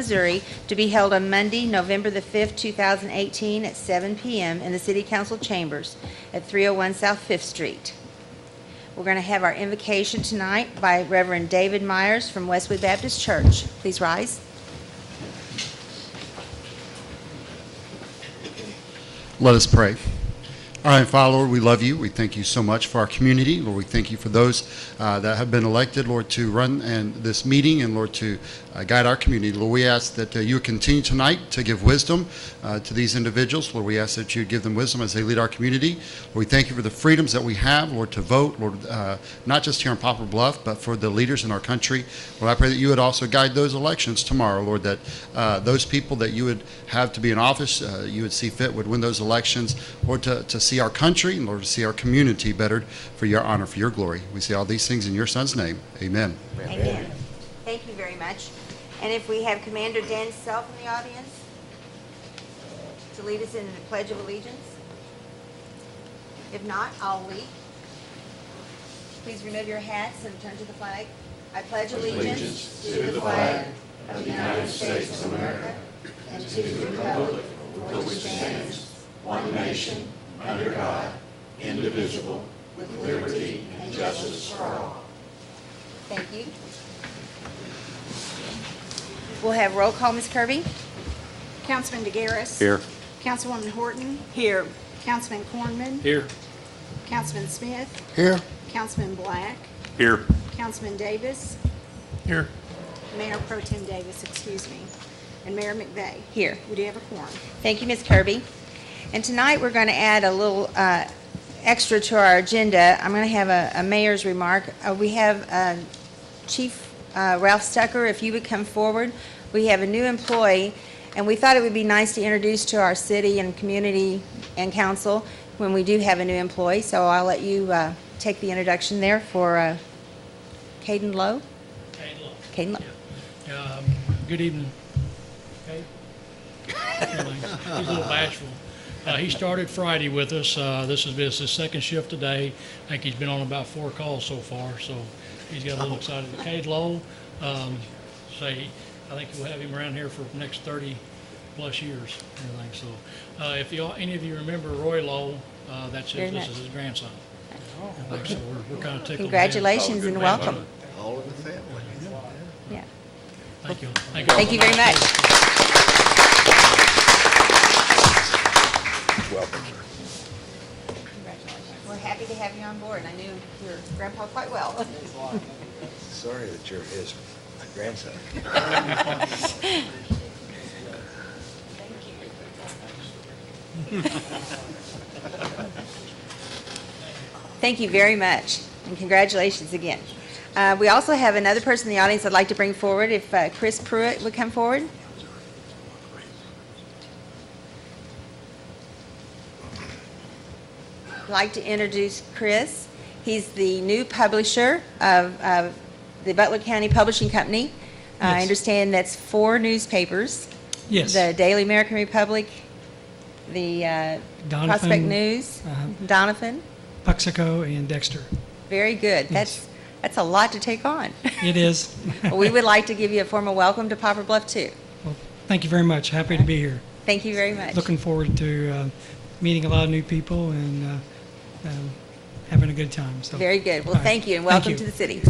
Missouri, to be held on Monday, November the 5th, 2018, at 7 p.m. in the City Council Chambers at 301 South 5th Street. We're going to have our invocation tonight by Reverend David Myers from Westwood Baptist Church. Please rise. Let us pray. All right, Father, Lord, we love you. We thank you so much for our community. Lord, we thank you for those that have been elected, Lord, to run this meeting and, Lord, to guide our community. Lord, we ask that you would continue tonight to give wisdom to these individuals. Lord, we ask that you would give them wisdom as they lead our community. Lord, we thank you for the freedoms that we have, Lord, to vote, Lord, not just here in Poplar Bluff, but for the leaders in our country. Lord, I pray that you would also guide those elections tomorrow, Lord, that those people that you would have to be in office, you would see fit, would win those elections, Lord, to see our country and, Lord, to see our community bettered for your honor, for your glory. We say all these things in your Son's name. Amen. Amen. Thank you very much. And if we have Commander Dan Self in the audience to lead us in the Pledge of Allegiance. If not, I'll lead. Please remove your hats and turn to the flag. I pledge allegiance to the flag of the United States of America and to the republic for which stands one nation, under God, indivisible, with liberty and justice for all. Thank you. We'll have roll call, Ms. Kirby. Councilman DeGaris. Here. Councilwoman Horton. Here. Councilman Cornman. Here. Councilman Smith. Here. Councilman Black. Here. Councilman Davis. Here. Mayor Pro Tem Davis, and Mayor McVey. Here. We do have a quorum. Thank you, Ms. Kirby. And tonight we're going to add a little extra to our agenda. I'm going to have a mayor's remark. We have Chief Ralph Stucker, if you would come forward. We have a new employee, and we thought it would be nice to introduce to our city and community and council when we do have a new employee. So I'll let you take the introduction there for Caden Lowe. Caden Lowe. Yeah. Good evening. Okay. He's a little bashful. He started Friday with us. This is his second shift today. I think he's been on about 4 calls so far, so he's got a little excited. Cade Lowe, I think we'll have him around here for the next 30 plus years. And everything. So, if any of you remember Roy Lowe, this is his grandson. So we're kind of tickled. Congratulations and welcome. All in the family. Yeah. Thank you. Thank you very much. Welcome, sir. Congratulations. We're happy to have you on board. I knew your grandpa quite well. Sorry that you're his grandson. Thank you very much, and congratulations again. We also have another person in the audience I'd like to bring forward. If Chris Pruett would come forward. I'd like to introduce Chris. He's the new publisher of the Butler County Publishing Company. I understand that's 4 newspapers. Yes. The Daily American Republic, the Prospect News, Donovan, Puxico, and Dexter. Very good. Yes. That's a lot to take on. It is. We would like to give you a formal welcome to Poplar Bluff, too. Well, thank you very much. Happy to be here. Thank you very much. Looking forward to meeting a lot of new people and having a good time. So, Very good. Well, all right. thank you, and Thank welcome you. to the city.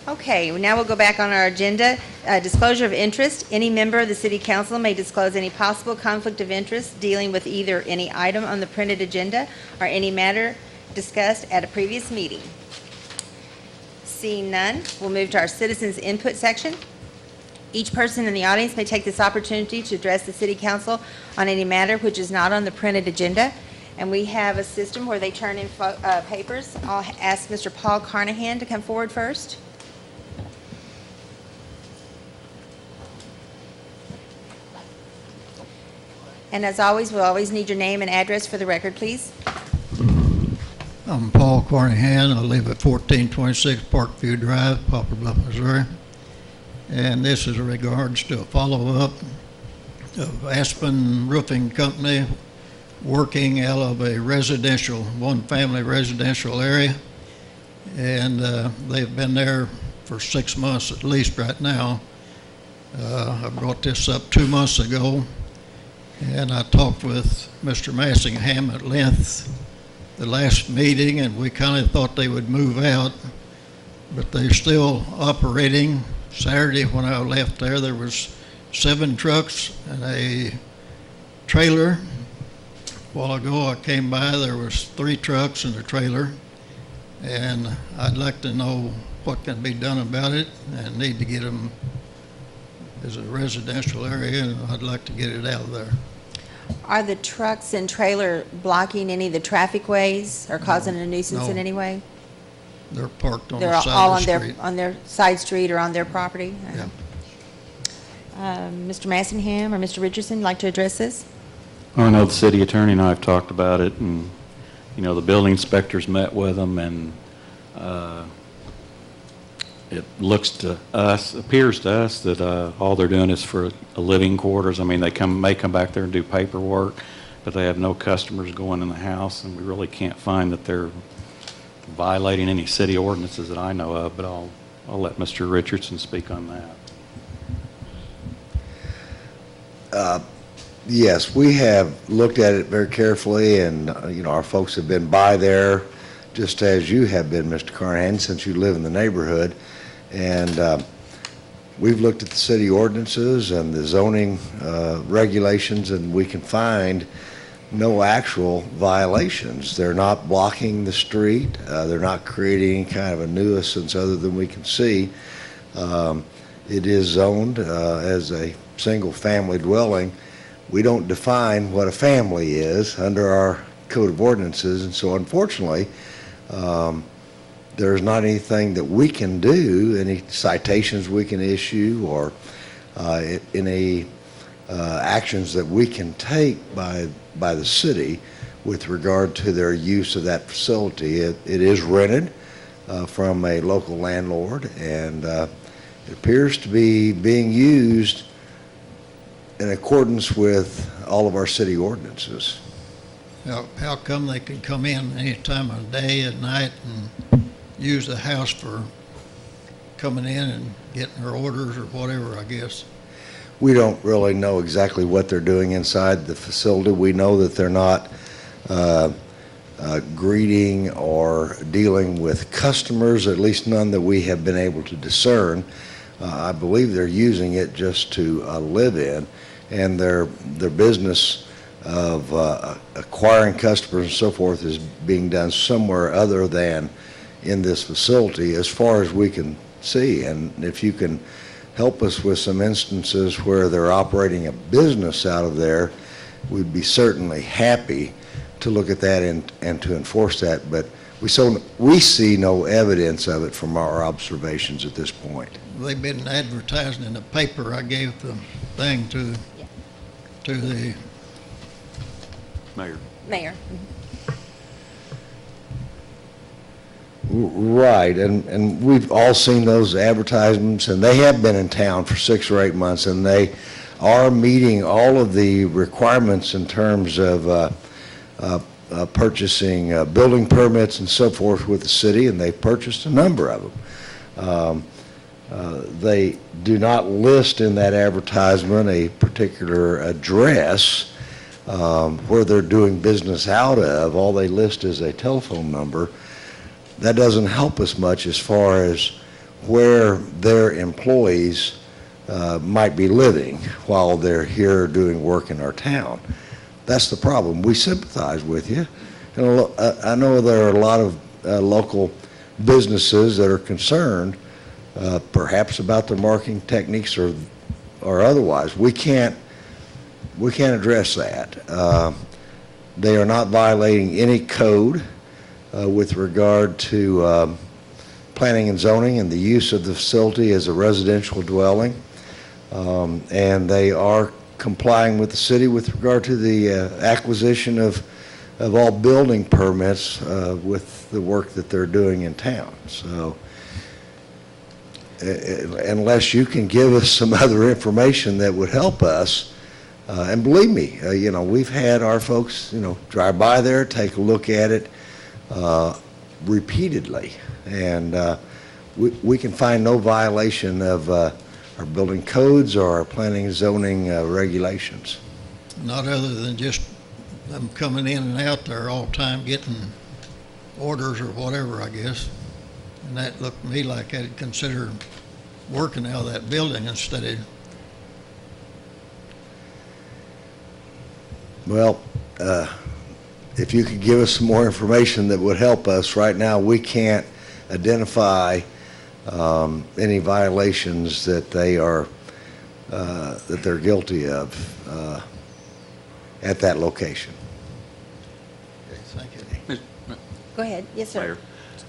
Okay, well, now we'll go back on our agenda. Disclosure of interest. Any member of the City Council may disclose any possible conflict of interest dealing with either any item on the printed agenda or any matter discussed at a previous meeting. Seeing none, we'll move to our citizens' input section. Each person in the audience may take this opportunity to address the City Council on any matter which is not on the printed agenda. And we have a system where they turn in papers. I'll ask Mr. Paul Carnahan to come forward first. And as always, we'll always need your name and address for the record, please. I'm Paul Carnahan. I live at 1426 Parkview Drive, Poplar Bluff, Missouri. And this is in regards to a follow-up of Aspen Roofing Company working out of a residential, one-family residential area. and they've been there for 6 months at least right now. I brought this up 2 months ago, and I talked with Mr. Massingham at length the last meeting, and we kind of thought they would move out, but they're still operating. Saturday when I left there was 7 trucks and a trailer. A while ago I came by, there was 3 trucks and a trailer, and I'd like to know what can be done about it, and need to get them as a residential area, and I'd like to get it out of there. Are the trucks and trailer blocking any of the traffic ways or causing a nuisance in No. any way? They're parked on They're the all side of the street. on their side street or on their property? Yeah. Mr. Massingham or Mr. Richardson, like to address this? I know the city attorney and I have talked about it, and, the building inspectors met with them, and it appears to us that all they're doing is for a living quarters. I mean, they may come back there and do paperwork, but they have no customers going in the house, and we really can't find that they're violating any city ordinances that I know of, but I'll let Mr. Richardson speak on that. Yes, we have looked at it very carefully, and, our folks have been by there, just as you have been, Mr. Carnahan, since you live in the neighborhood. And we've looked at the city ordinances and the zoning regulations, and we can find no actual violations. They're not blocking the street. They're not creating any kind of a nuisance other than we can see. It is zoned as a single-family dwelling. We don't define what a family is under our code of ordinances, and so unfortunately, there's not anything that we can do, any citations we can issue, or any actions that we can take by the city with regard to their use of that facility. It is rented from a local landlord, and it appears to be being used in accordance with all of our city ordinances. How come they could come in any time of day, at night, and use the house for coming in and getting their orders or whatever, I guess? We don't really know exactly what they're doing inside the facility. We know that they're not greeting or dealing with customers, at least none that we have been able to discern. I believe they're using it just to live in, and their business of acquiring customers and so forth is being done somewhere other than in this facility as far as we can see. And if you can help us with some instances where they're operating a business out of there, we'd be certainly happy to look at that and to enforce that. But we see no evidence of it from our observations at this point. They've been advertising in the paper. I gave the thing to the Mayor. Right, and we've all seen those advertisements, and they have been in town for 6 or 8 months, and they are meeting all of the requirements in terms of purchasing building permits and so forth with the city, and they've purchased a number of them. They do not list in that advertisement a particular address where they're doing business out of. All they list is a telephone number. That doesn't help us much as far as where their employees might be living while they're here doing work in our town. That's the problem. We sympathize with you. And I know there are a lot of local businesses that are concerned perhaps about their marketing techniques or otherwise. We can't address that. They are not violating any code with regard to planning and zoning and the use of the facility as a residential dwelling. And they are complying with the city with regard to the acquisition of all building permits with the work that they're doing in town. So unless you can give us some other information that would help us, and believe me, we've had our folks, drive by there, take a look at it. repeatedly. And we can find no violation of our building codes or our planning and zoning regulations. Not other than just them coming in and out there all the time getting orders or whatever, I guess. And that looked to me like I'd consider working out of that building instead of. Well, if you could give us some more information that would help us. Right now, we can't identify any violations that they're guilty of at that location. Okay, thank you. Go ahead. Yes, sir. Mayor.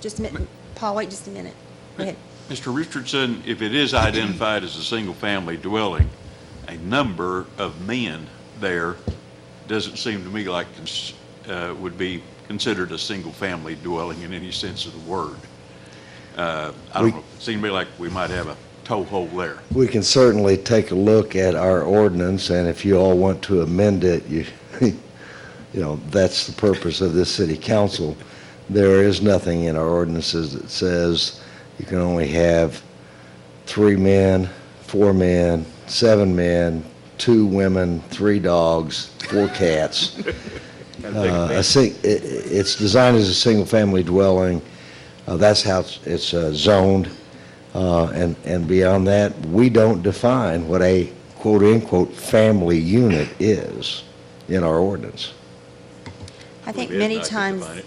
Just a minute. Paul, wait just a minute. Go ahead. Mr. Richardson, if it is identified as a single-family dwelling, a number of men there doesn't seem to me like would be considered a single-family dwelling in any sense of the word. I don't know. It seemed to me like we might have a toehold there. We can certainly take a look at our ordinance, and if you all want to amend it, you know, that's the purpose of this city council. There is nothing in our ordinances that says you can only have 3 men, 4 men, 7 men, 2 women, 3 dogs, 4 cats. It's designed as a single-family dwelling. That's how it's zoned. And beyond that, we don't define what a quote-unquote family unit is in our ordinance. I think Well, many I can times, define it.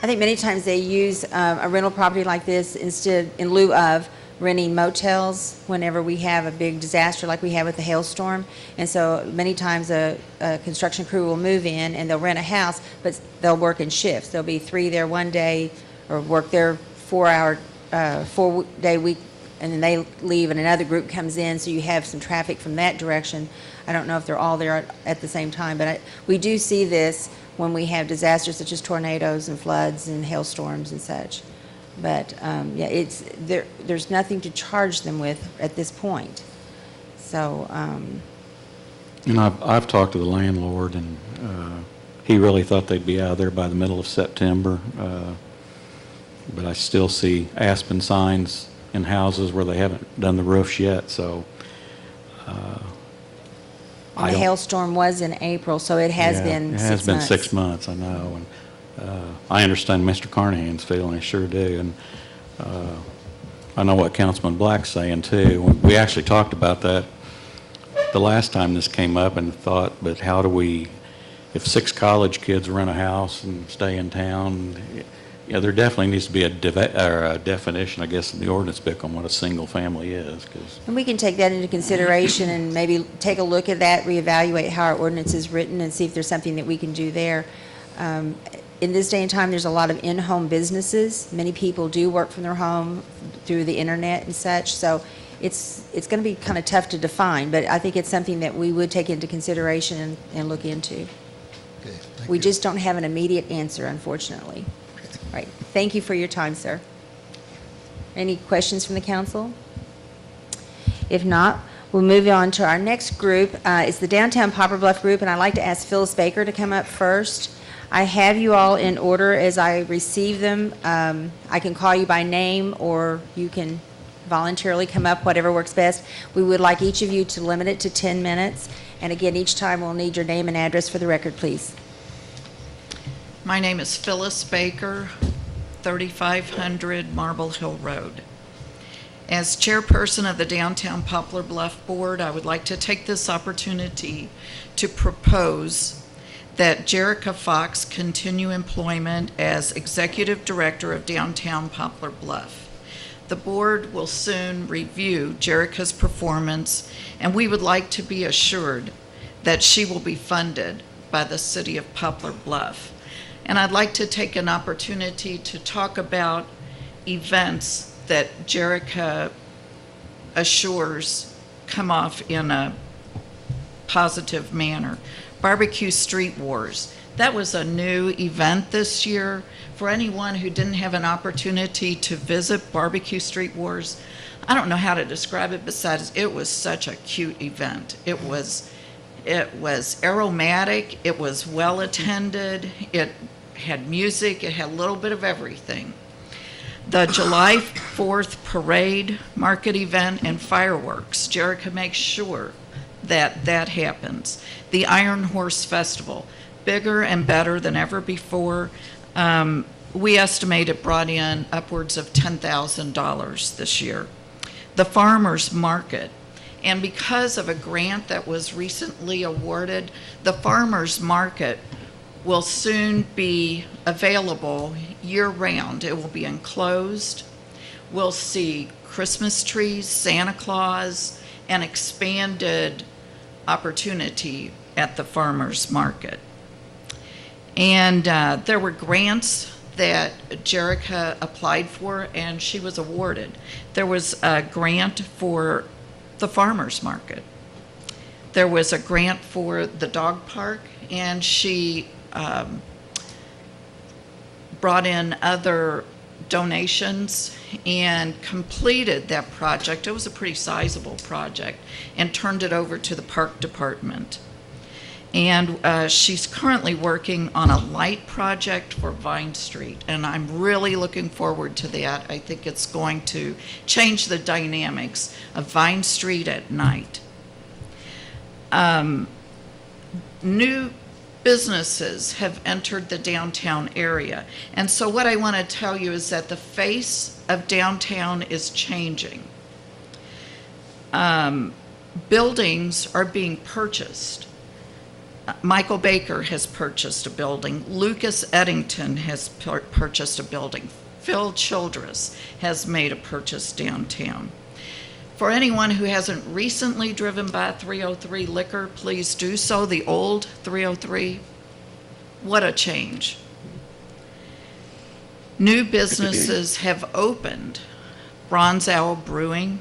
I think many times they use a rental property like this in lieu of renting motels whenever we have a big disaster like we had with the hailstorm. And so many times a construction crew will move in and they'll rent a house, but they'll work in shifts. There'll be 3 there one day or work their 4-day week, and then they leave and another group comes in, so you have some traffic from that direction. I don't know if they're all there at the same time, but we do see this when we have disasters such as tornadoes and floods and hailstorms and such. But yeah, there's nothing to charge them with at this point. So. And I've talked to the landlord, and he really thought they'd be out of there by the middle of September. But I still see aspen signs in houses where they haven't done the roofs yet. So. And the hailstorm was in April, so it has been 6 months. It has been 6 months, I know. And I understand Mr. Carnahan's feeling, I sure do. And I know what Councilman Black's saying, too. We actually talked about that the last time this came up and thought, but how do we, if 6 college kids rent a house and stay in town, yeah, there definitely needs to be a definition, I guess, in the ordinance book on what a single family is. And we can take that into consideration and maybe take a look at that, reevaluate how our ordinance is written and see if there's something that we can do there. In this day and time, there's a lot of in-home businesses. Many people do work from their home through the internet and such, so it's going to be kind of tough to define, but I think it's something that we would take into consideration and look into. Okay, thank We you. just don't have an immediate answer, unfortunately. All right. Thank you for your time, sir. Any questions from the council? If not, we'll move on to our next group. It's the Downtown Poplar Bluff group, and I'd like to ask Felix Baker to come up first. I have you all in order as I receive them. I can call you by name, or you can voluntarily come up, whatever works best. We would like each of you to limit it to 10 minutes. And again, each time we'll need your name and address for the record, please. My name is Felix Baker, 3500 Marble Hill Road. As chairperson of the Downtown Poplar Bluff Board, I would like to take this opportunity to propose that Jerrica Fox continue employment as Executive Director of Downtown Poplar Bluff. The board will soon review Jerrica's performance, and we would like to be assured that she will be funded by the City of Poplar Bluff. And I'd like to take an opportunity to talk about events that Jerrica assures come off in a positive manner. Barbecue Street Wars. That was a new event this year. For anyone who didn't have an opportunity to visit Barbecue Street Wars, I don't know how to describe it besides it was such a cute event. It was aromatic, it was well attended, it had music, it had a little bit of everything. The July 4th parade, market event, and fireworks, Jerrica makes sure that that happens. The Iron Horse Festival, bigger and better than ever before. We estimate it brought in upwards of $10,000 this year. The Farmers Market, and because of a grant that was recently awarded, the Farmers Market will soon be available year-round. It will be enclosed. We'll see Christmas trees, Santa Claus, and expanded opportunity at the farmers market. And there were grants that Jerrica applied for, and she was awarded. There was a grant for the farmers market. There was a grant for the dog park, and she brought in other donations and completed that project. It was a pretty sizable project, and turned it over to the park department. And she's currently working on a light project for Vine Street, and I'm really looking forward to that. I think it's going to change the dynamics of Vine Street at night. New businesses have entered the downtown area. And so what I want to tell you is that the face of downtown is changing. Buildings are being purchased. Michael Baker has purchased a building. Lucas Eddington has purchased a building. Phil Childress has made a purchase downtown. For anyone who hasn't recently driven by 303 Liquor, please do so. The old 303, what a change. New businesses have opened. Bronze Owl Brewing,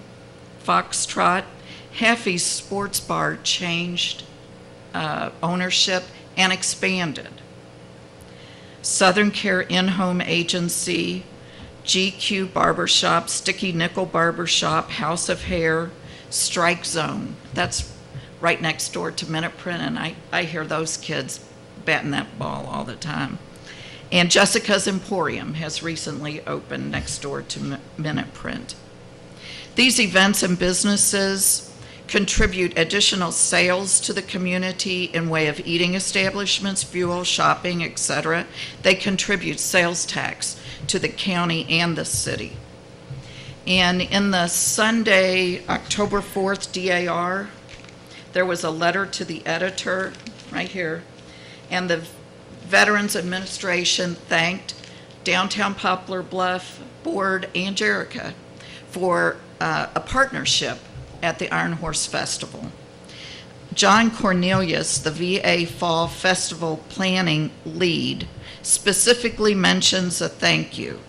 Foxtrot, Heffy's Sports Bar changed ownership and expanded. Southern Care In-Home Agency, GQ Barbershop, Sticky Nickel Barbershop, House of Hair, Strike Zone. That's right next door to Minute Print, and I hear those kids batting that ball all the time. And Jessica's Emporium has recently opened next door to Minute Print. These events and businesses contribute additional sales to the community in way of eating establishments, fuel, shopping, etc. They contribute sales tax to the county and the city. And in the Sunday, October 4th DAR, there was a letter to the editor right here, and the Veterans Administration thanked Downtown Poplar Bluff Board and Jerrica for a partnership at the Iron Horse Festival. John Cornelius, the VA Fall Festival planning lead, specifically mentions a thank you.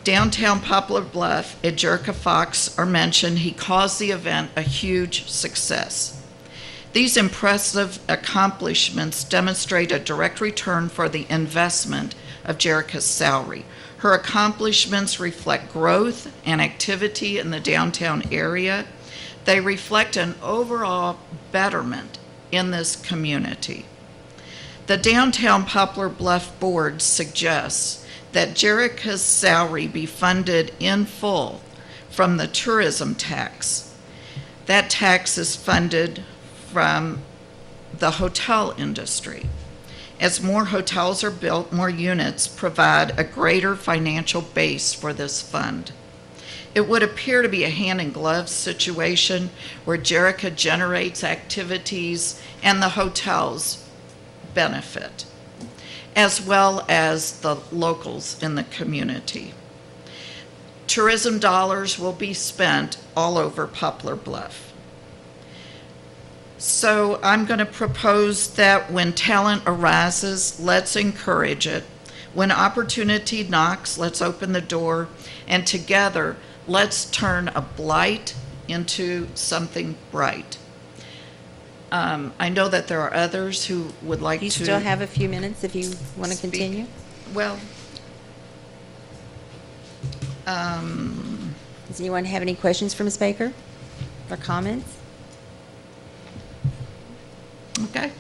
Downtown Poplar Bluff and Jerrica Fox are mentioned. He caused the event a huge success. These impressive accomplishments demonstrate a direct return for the investment of Jerrica's salary. Her accomplishments reflect growth and activity in the downtown area. They reflect an overall betterment in this community. The Downtown Poplar Bluff Board suggests that Jerrica's salary be funded in full from the tourism tax. That tax is funded from the hotel industry. As more hotels are built, more units provide a greater financial base for this fund. It would appear to be a hand-in-glove situation where Jerrica generates activities and the hotels benefit, as well as the locals in the community. Tourism dollars will be spent all over Poplar Bluff. So I'm going to propose that when talent arises, let's encourage it. When opportunity knocks, let's open the door. And together, let's turn a blight into something bright. I know that there are others who would like to... You still have a few minutes if you want to continue? Well, does anyone have any questions for Ms. Baker or comments? okay.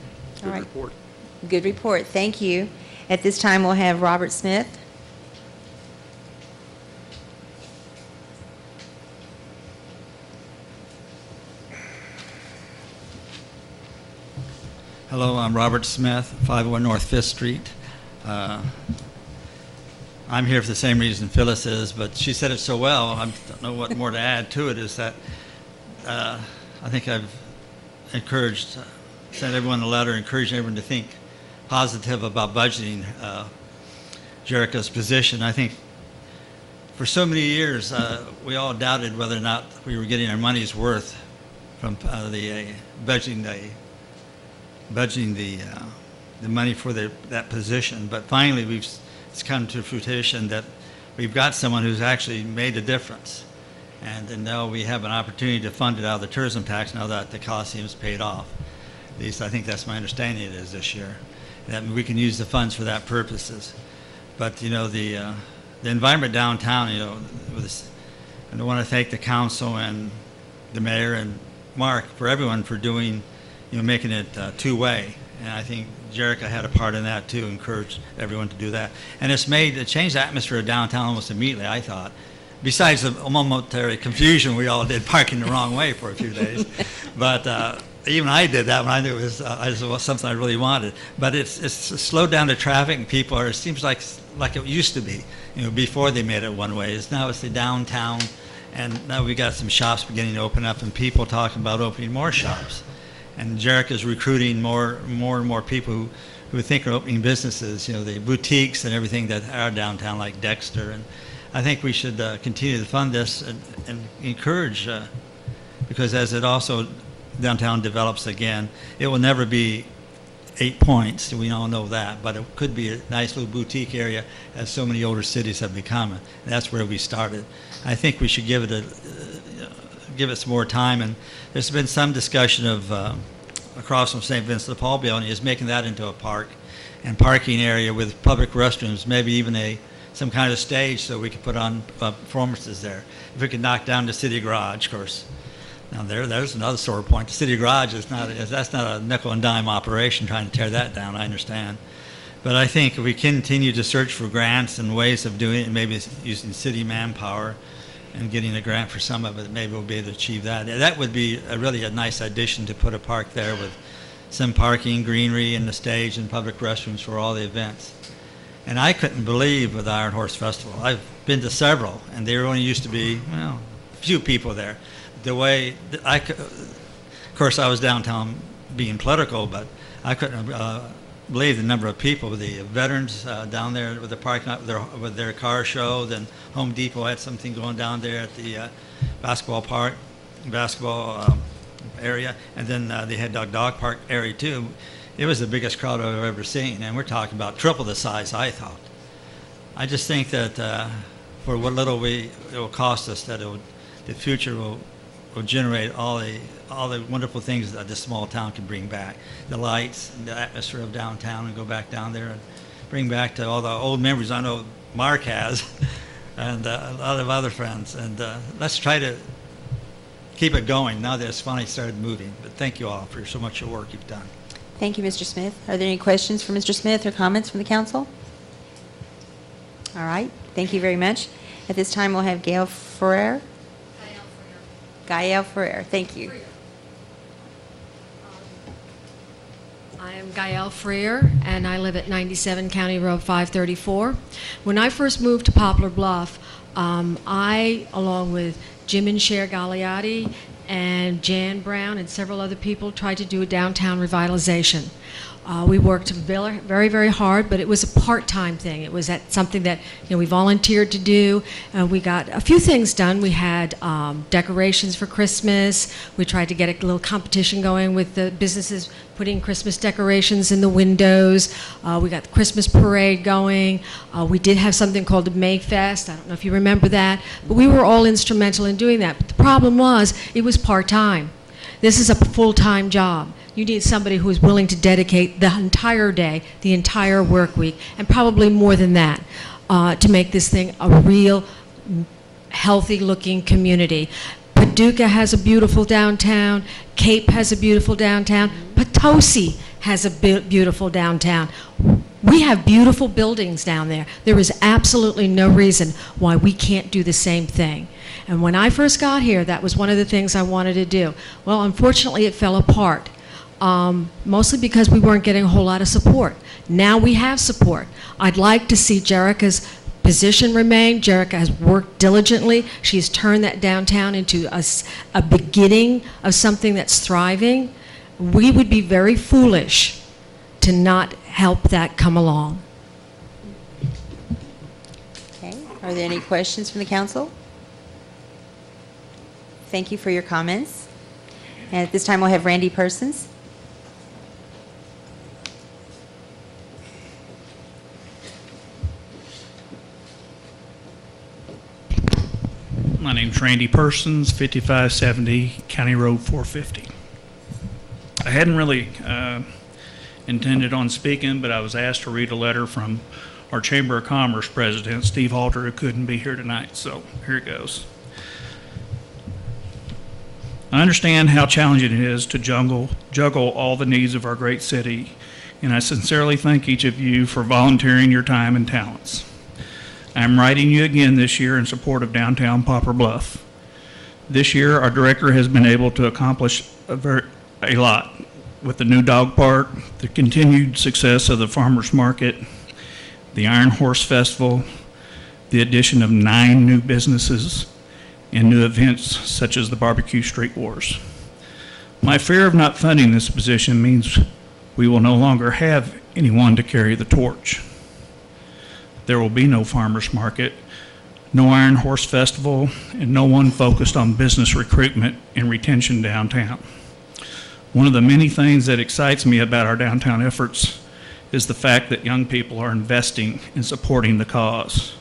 All right. Good report. Thank you. At this time, we'll have Robert Smith. Hello, I'm Robert Smith, 501 North 5th Street. I'm here for the same reason Phyllis is, but she said it so well, I don't know what more to add to it, is that I think I've encouraged, sent everyone a letter encouraging everyone to think positive about budgeting Jerrica's position. I think for so many years, we all doubted whether or not we were getting our money's worth from the budgeting the money for that position. But finally, it's come to fruition that we've got someone who's actually made a difference. And now we have an opportunity to fund it out of the tourism tax now that the Coliseum's paid off. At least I think that's my understanding it is this year. That we can use the funds for that purposes. But, you know, the environment downtown, you know, and I want to thank the council and the mayor and Mark for everyone for doing, you know, making it two-way. And I think Jerrica had a part in that too, encouraged everyone to do that. And it changed the atmosphere of downtown almost immediately, I thought. Besides the momentary confusion we all did parking the wrong way for a few days. But even I did that when I knew it was something I really wanted. But it's slowed down the traffic, and people it seems like it used to be, you know, before they made it one way. Now it's the downtown, and now we got some shops beginning to open up and people talking about opening more shops. And Jerrica's recruiting more and more people who think are opening businesses, you know, the boutiques and everything that are downtown, like Dexter. And I think we should continue to fund this and encourage, because as it also downtown develops again, it will never be 8 points. We all know that, but it could be a nice little boutique area, as so many older cities have become. And that's where we started. I think we should give it some more time. And there's been some discussion of across from St. Vincent de Paul building is making that into a park and parking area with public restrooms, maybe even some kind of stage so we could put on performances there. If we could knock down the city garage, of course. Now there's another sore point. The city garage that's not a nickel and dime operation trying to tear that down, I understand. But I think if we continue to search for grants and ways of doing it, maybe using city manpower and getting a grant for some of it, maybe we'll be able to achieve that. That would be really a nice addition to put a park there with some parking, greenery, and the stage and public restrooms for all the events. And I couldn't believe with the Iron Horse Festival. I've been to several, and there only used to be, well, a few people there. The way of course, I was downtown being political, but I couldn't believe the number of people. The veterans down there with the parking lot with their car show. Then Home Depot had something going down there at the basketball area, and then they had dog park area too. It was the biggest crowd I've ever seen, and we're talking about triple the size, I thought. I just think that for what little it will cost us, that the future will generate all the wonderful things that this small town can bring back. The lights, and the atmosphere of downtown, and go back down there and bring back to all the old memories I know Mark has and a lot of other friends. And let's try to keep it going now that it's finally started moving. But thank you all for so much of work you've done. Thank you, Mr. Smith. Are there any questions for Mr. Smith or comments from the council? All right. Thank you very much. At this time, we'll have Gail Ferrer. Gael Ferrer. Thank you. I am Gael Freer, and I live at 97 County Road 534. When I first moved to Poplar Bluff, I, along with Jim and Cher Gagliotti and Jan Brown and several other people, tried to do a downtown revitalization. We worked very, very hard, but it was a part-time thing. It was something that we volunteered to do. We got a few things done. We had decorations for Christmas. We tried to get a little competition going with the businesses putting Christmas decorations in the windows. We got the Christmas parade going. We did have something called the May Fest. I don't know if you remember that, but we were all instrumental in doing that. But the problem was it was part-time. This is a full-time job. You need somebody who is willing to dedicate the entire day, the entire work week, and probably more than that, to make this thing a real healthy-looking community. Paducah has a beautiful downtown. Cape has a beautiful downtown. Potosi has a beautiful downtown. We have beautiful buildings down there. There is absolutely no reason why we can't do the same thing. And when I first got here, that was one of the things I wanted to do. Well, unfortunately, it fell apart, mostly because we weren't getting a whole lot of support. Now we have support. I'd like to see Jerrica's position remain. Jerrica has worked diligently. She's turned that downtown into a beginning of something that's thriving. We would be very foolish to not help that come along. Okay, are there any questions from the council? Thank you for your comments. And at this time, we'll have Randy Persons. My name's Randy Persons, 5570 County Road 450. I hadn't really intended on speaking, but I was asked to read a letter from our Chamber of Commerce president, Steve Halter, who couldn't be here tonight, so here it goes. I understand how challenging it is to juggle all the needs of our great city, and I sincerely thank each of you for volunteering your time and talents. I am writing you again this year in support of downtown Poplar Bluff. This year, our director has been able to accomplish a lot with the new dog park, the continued success of the farmers market, the Iron Horse Festival, the addition of 9 new businesses, and new events such as the Barbecue Street Wars. My fear of not funding this position means we will no longer have anyone to carry the torch. There will be no farmers market, no Iron Horse Festival, and no one focused on business recruitment and retention downtown. One of the many things that excites me about our downtown efforts is the fact that young people are investing in supporting the cause,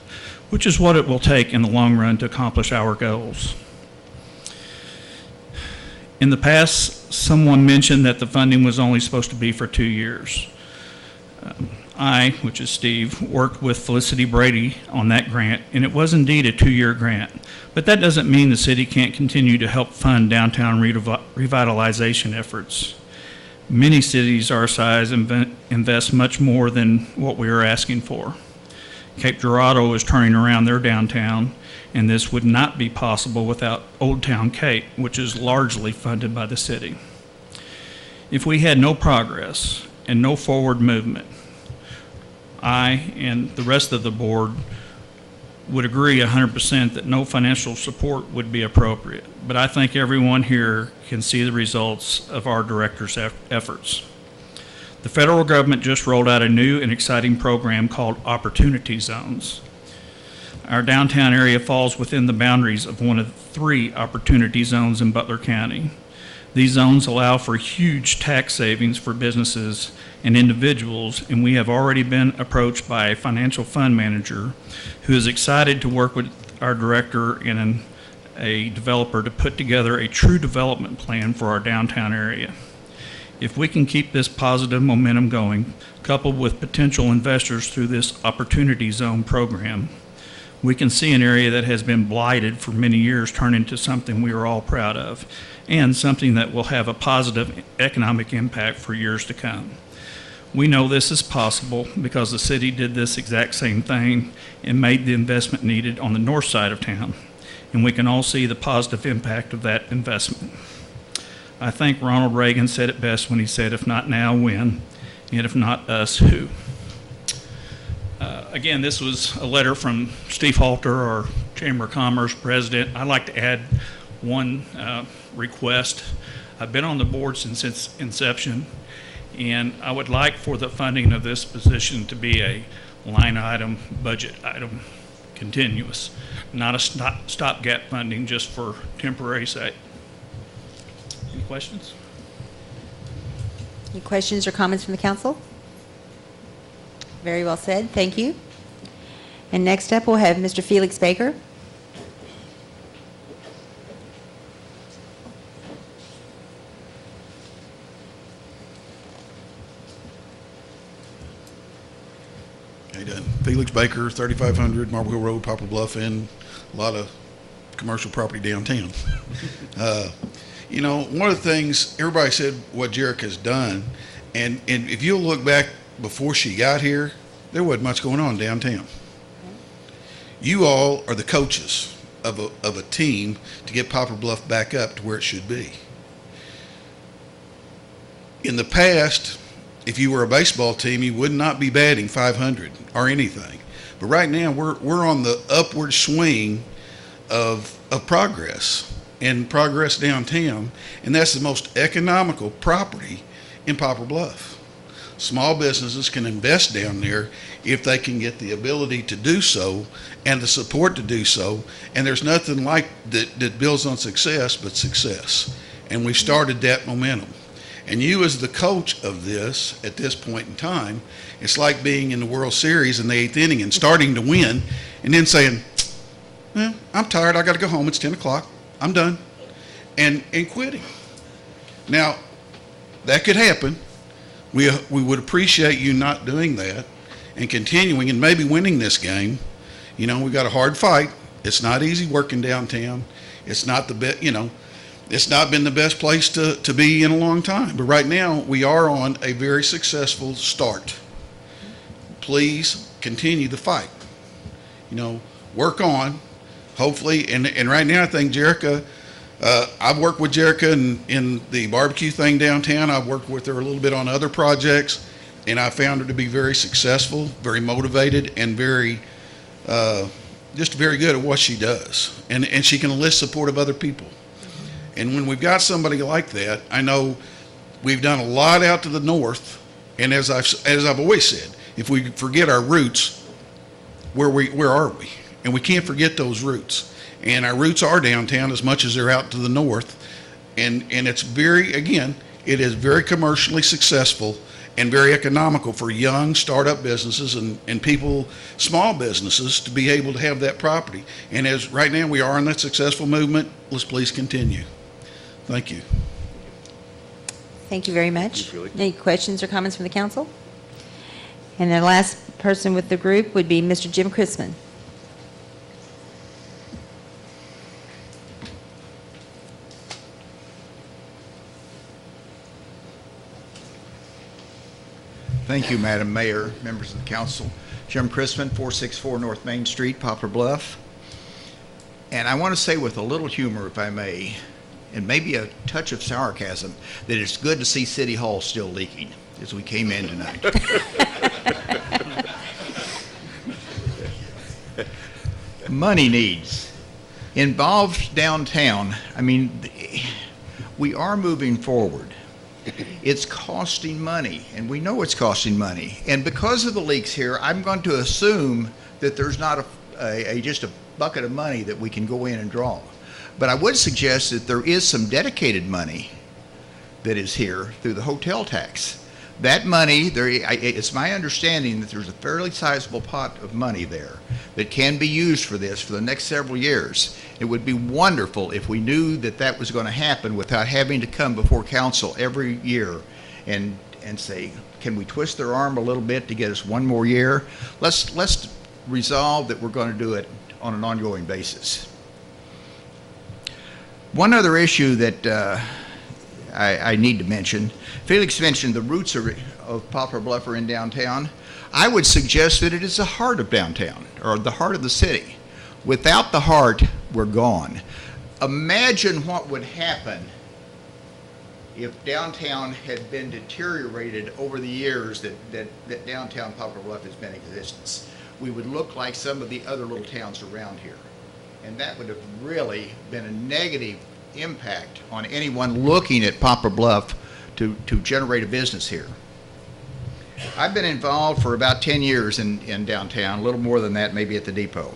which is what it will take in the long run to accomplish our goals. In the past, someone mentioned that the funding was only supposed to be for 2 years. I, which is Steve, worked with Felicity Brady on that grant, and it was indeed a 2-year grant. But that doesn't mean the city can't continue to help fund downtown revitalization efforts. Many cities our size invest much more than what we are asking for. Cape Girardeau is turning around their downtown, and this would not be possible without Old Town Cape, which is largely funded by the city. If we had no progress and no forward movement, I and the rest of the board would agree 100% that no financial support would be appropriate. But I think everyone here can see the results of our director's efforts. The federal government just rolled out a new and exciting program called Opportunity Zones. Our downtown area falls within the boundaries of one of 3 opportunity zones in Butler County. These zones allow for huge tax savings for businesses and individuals, and we have already been approached by a financial fund manager who is excited to work with our director and a developer to put together a true development plan for our downtown area. If we can keep this positive momentum going, coupled with potential investors through this Opportunity Zone program, we can see an area that has been blighted for many years turn into something we are all proud of, and something that will have a positive economic impact for years to come. We know this is possible because the city did this exact same thing and made the investment needed on the north side of town, and we can all see the positive impact of that investment. I think Ronald Reagan said it best when he said, "If not now, when? And if not us, who?" Again, this was a letter from Steve Halter, our Chamber of Commerce president. I'd like to add one request. I've been on the board since its inception, and I would like for the funding of this position to be a line item, budget item, continuous, not a stopgap funding just for temporary sake. Any questions? Any questions or comments from the council? Very well said. Thank you. And next up, we'll have Mr. Felix Baker. How you doing? Felix Baker, 3500 Marble Hill Road, Poplar Bluff, and a lot of commercial property downtown. You know, one of the things, everybody said what Jerrica's done, and if you'll look back before she got here, there wasn't much going on downtown. You all are the coaches of a team to get Poplar Bluff back up to where it should be. In the past, if you were a baseball team, you would not be batting 500 or anything. But right now, we're on the upward swing of progress and progress downtown, and that's the most economical property in Poplar Bluff. Small businesses can invest down there if they can get the ability to do so and the support to do so, and there's nothing like that builds on success but success, and we've started that momentum. And you as the coach of this at this point in time, it's like being in the World Series in the 8th inning and starting to win and then saying, well, I'm tired, I got to go home, it's 10 o'clock, I'm done, and quitting. Now, that could happen. We would appreciate you not doing that and continuing and maybe winning this game. You know, we got a hard fight. It's not easy working downtown. It's not the best, you know, it's not been the best place to be in a long time. But right now, we are on a very successful start. Please continue the fight. You know, work on, hopefully, and right now I think Jerrica, I've worked with Jerrica in the barbecue thing downtown. I've worked with her a little bit on other projects, and I found her to be very successful, very motivated, and very, just very good at what she does. And she can enlist support of other people. And when we've got somebody like that, I know we've done a lot out to the north, and as I've always said, if we forget our roots, where are we? And we can't forget those roots. And our roots are downtown as much as they're out to the north. And it's very, again, it is very commercially successful and very economical for young startup businesses and people, small businesses, to be able to have that property. And as right now we are in that successful movement, let's please continue. Thank you. Thank you very much. Any questions or comments from the council? And the last person with the group would be Mr. Jim Crispin. Thank you, Madam Mayor, members of the council. Jim Crispin, 464 North Main Street, Poplar Bluff. And I want to say with a little humor, if I may, and maybe a touch of sarcasm, that it's good to see City Hall still leaking as we came in tonight. Money needs. Involved downtown, I mean, we are moving forward. It's costing money, and we know it's costing money. And because of the leaks here, I'm going to assume that there's not just a bucket of money that we can go in and draw. But I would suggest that there is some dedicated money that is here through the hotel tax. That money, it's my understanding that there's a fairly sizable pot of money there that can be used for this for the next several years. It would be wonderful if we knew that that was going to happen without having to come before council every year and say, can we twist their arm a little bit to get us one more year? Let's resolve that we're going to do it on an ongoing basis. One other issue that I need to mention, Felix mentioned the roots of Poplar Bluff are in downtown. I would suggest that it is the heart of downtown, or the heart of the city. Without the heart, we're gone. Imagine what would happen if downtown had been deteriorated over the years that downtown Poplar Bluff has been in existence. We would look like some of the other little towns around here. And that would have really been a negative impact on anyone looking at Poplar Bluff to generate a business here. I've been involved for about 10 years in downtown, a little more than that maybe at the depot.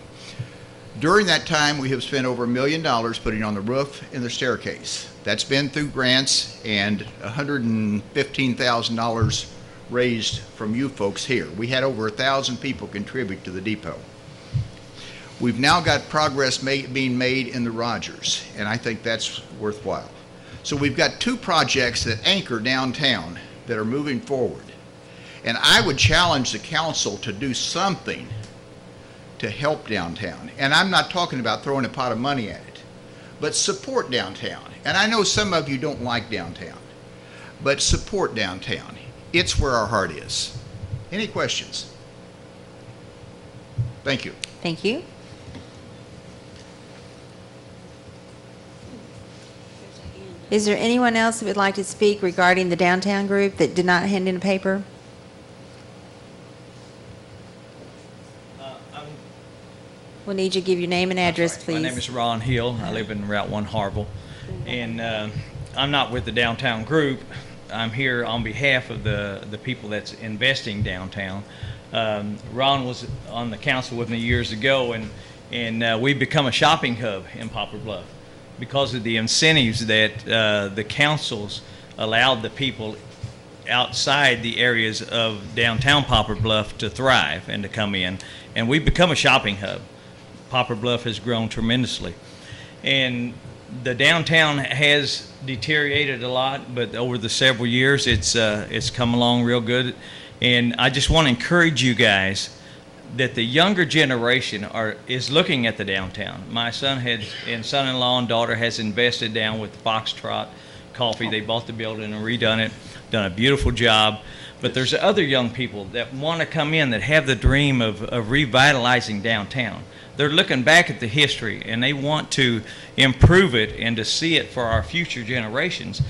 During that time, we have spent over $1 million putting on the roof and the staircase. That's been through grants and $115,000 raised from you folks here. We had over 1,000 people contribute to the depot. We've now got progress being made in the Rogers, and I think that's worthwhile. So we've got two projects that anchor downtown that are moving forward. And I would challenge the council to do something to help downtown. And I'm not talking about throwing a pot of money at it, but support downtown. And I know some of you don't like downtown, but support downtown. It's where our heart is. Any questions? Thank you. Thank you. Is there anyone else who would like to speak regarding the downtown group that did not hand in a paper? We'll need you to give your name and address, please. My name is Ron Hill. I live in Route 1 Harville. And I'm not with the downtown group. I'm here on behalf of the people that's investing downtown. Ron was on the council with me years ago, and we've become a shopping hub in Poplar Bluff because of the incentives that the councils allowed the people outside the areas of downtown Poplar Bluff to thrive and to come in. And we've become a shopping hub. Poplar Bluff has grown tremendously. And the downtown has deteriorated a lot, but over the several years, it's come along real good. And I just want to encourage you guys that the younger generation is looking at the downtown. My son-in-law and daughter has invested down with Foxtrot Coffee. They bought the building and redone it, done a beautiful job. But there's other young people that want to come in that have the dream of revitalizing downtown. They're looking back at the history and they want to improve it and to see it for our future generations.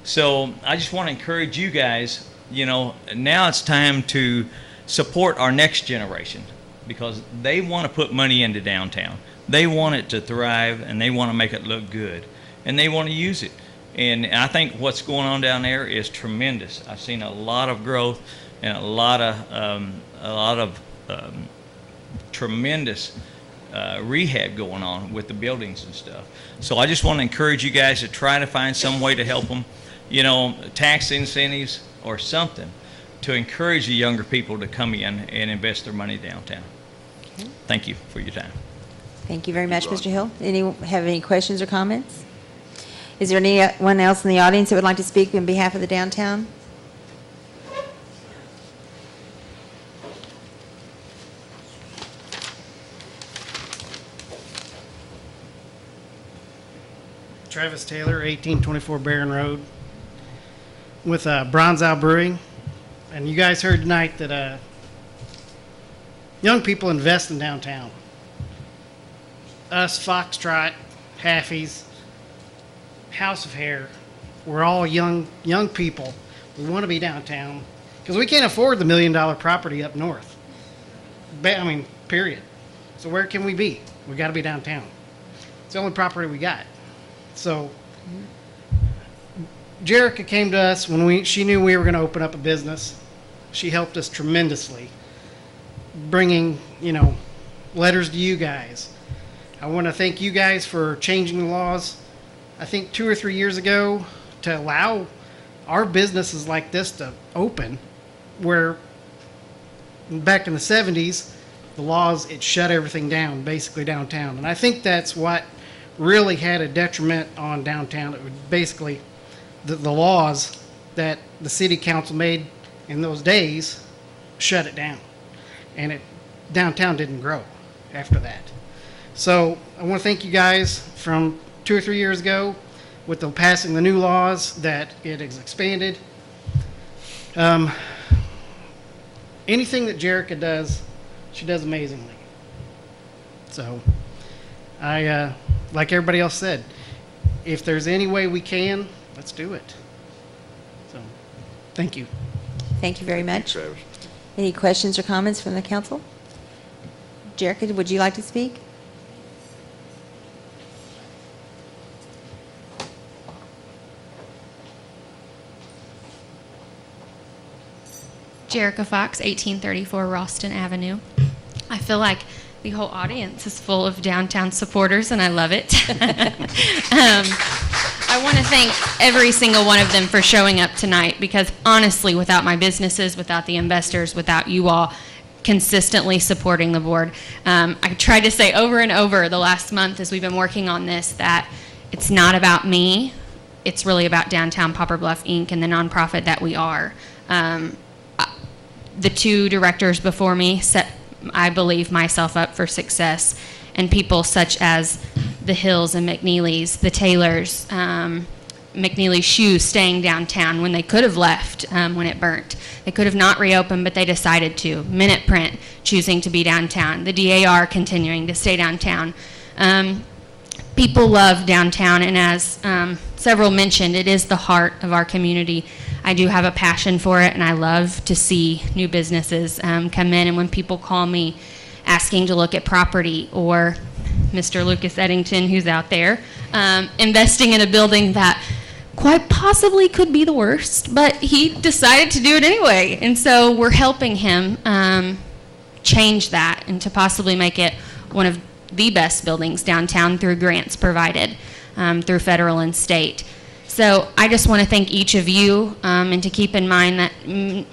So I just want to encourage you guys, now it's time to support our next generation because they want to put money into downtown. They want it to thrive and they want to make it look good and they want to use it. And I think what's going on down there is tremendous. I've seen a lot of growth and a lot of tremendous rehab going on with the buildings and stuff. So I just want to encourage you guys to try to find some way to help them, tax incentives or something to encourage the younger people to come in and invest their money downtown. Okay. Thank you for your time. Thank you very much, Mr. Hill. Have any questions or comments? Is there anyone else in the audience that would like to speak on behalf of the downtown? Travis Taylor, 1824 Barron Road, with Bronzow Brewing. And you guys heard tonight that young people invest in downtown. Us, Foxtrot, Halfies, House of Hair, we're all young people. We want to be downtown because we can't afford the $1 million property up north. Period. So where can we be? We got to be downtown. It's the only property we got. So Jerrica came to us when she knew we were going to open up a business. She helped us tremendously, bringing, letters to you guys. I want to thank you guys for changing the laws, I think 2 or 3 years ago, to allow our businesses like this to open, where back in the 70s, the laws, it shut everything down, basically downtown. And I think that's what really had a detriment on downtown. It was basically the laws that the city council made in those days shut it down. And downtown didn't grow after that. So I want to thank you guys from 2 or 3 years ago with the passing the new laws that it has expanded. Anything that Jerrica does, she does amazingly. So I, like everybody else said, if there's any way we can, let's do it. So thank you. Thank you very much. Any questions or comments from the council? Jerrica, would you like to speak? Jerrica Fox, 1834 Ralston Avenue. I feel like the whole audience is full of downtown supporters, and I love it. I want to thank every single one of them for showing up tonight, because honestly, without my businesses, without the investors, without you all consistently supporting the board, I tried to say over and over the last month as we've been working on this that it's not about me. It's really about Downtown Poplar Bluff, Inc. and the nonprofit that we are. The 2 directors before me set, I believe, myself up for success, and people such as the Hills and McNeelys, the Taylors, McNeely's Shoes staying downtown when they could have left when it burnt. They could have not reopened, but they decided to. Minute Print choosing to be downtown. The DAR continuing to stay downtown. People love downtown, and as several mentioned, it is the heart of our community. I do have a passion for it, and I love to see new businesses come in. And when people call me asking to look at property, or Mr. Lucas Eddington, who's out there, investing in a building that quite possibly could be the worst, but he decided to do it anyway. And so we're helping him change that and to possibly make it one of the best buildings downtown through grants provided through federal and state. So I just want to thank each of you and to keep in mind that